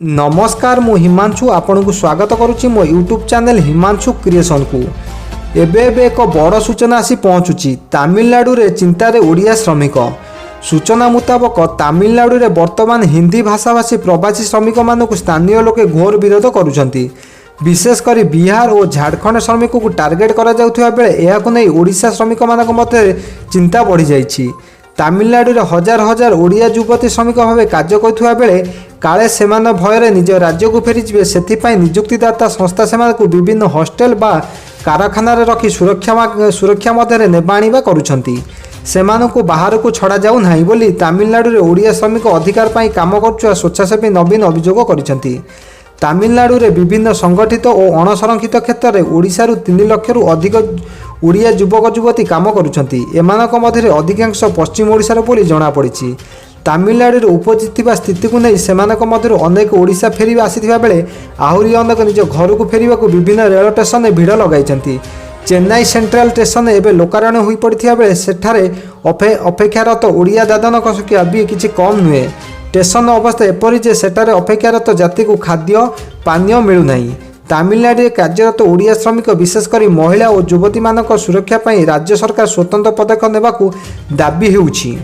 नमस्कार मु हिमांशु आपन को स्वागत करुच्ची मो यूट्यूब चैनल हिमांशु क्रिएशन को। एबे एक बड़ सूचना आसी पहुँचुची तमिलनाडु रे चिंतारे ओडिया श्रमिक। सूचना मुताबक तमिलनाडु रे वर्तमान हिंदी भाषाभाषी प्रवासी श्रमिक मानक स्थानीय लोके घोर विरोध करुछंती। विशेषकर बिहार और झारखंड श्रमिक को टार्गेट करा जाउथिबा बेले एहाकु नै ओडिशा श्रमिक मानक मध्य चिंता बढ़ी जाइछि। तमिलनाडु रे हजार हजार ओडिया युवती श्रमिक भाव कार्य करुवा बेले काले सेमान भयर निज राज्य को फेरीजे से निजुक्तिदाता संस्था से विभिन्न हॉस्टेल बा कारखाना रखी सुरक्षा मध्य नेबा आनिबा करुछंती। सेमानकु बाहर को छड़ा जाऊ नाही बोली तमिलनाडु रे ओडिया श्रमिक अधिकार पाई काम करुवा स्वेच्छासेवी नवीन अभियोग करिसेंती। तमिलनाडु रे विभिन्न संगठित और अणसंरक्षित क्षेत्र में ओडिशा 3 लाख रु अधिक ओडिया युवक युवती काम करुछंती। एमानक मध्य अधिकांश पश्चिम ओडिशार बोली जणा पड़िछि। तमिलनाडु रे उपजिथिबा स्थिति को नहीं सेमानक मध्य अनेक ओडिशा फेरी आसीथिबा बेले आहुरी अनेक निज घर को फेरिबाकू विभिन्न रेल स्टेशन में भिड़ लगाइछंती। चेन्नई सेंट्रल स्टेशन एवं लोकारण्य हो पड़ता बेले सेठारे अपेक्षारत ओडिया दादनक संख्या भी किसी कम नुहे। स्टेशन अवस्था एपरी जे सेठारे अपेक्षारत जाति को खाद्य पानीय मिलूना। तमिलनाडु कार्यरत ओडिया श्रमिक विशेषकर महिला और युवती मानक सुरक्षा पाई राज्य सरकार स्वतंत्र पदक्षेप नेबाकू दाबी हेउछि।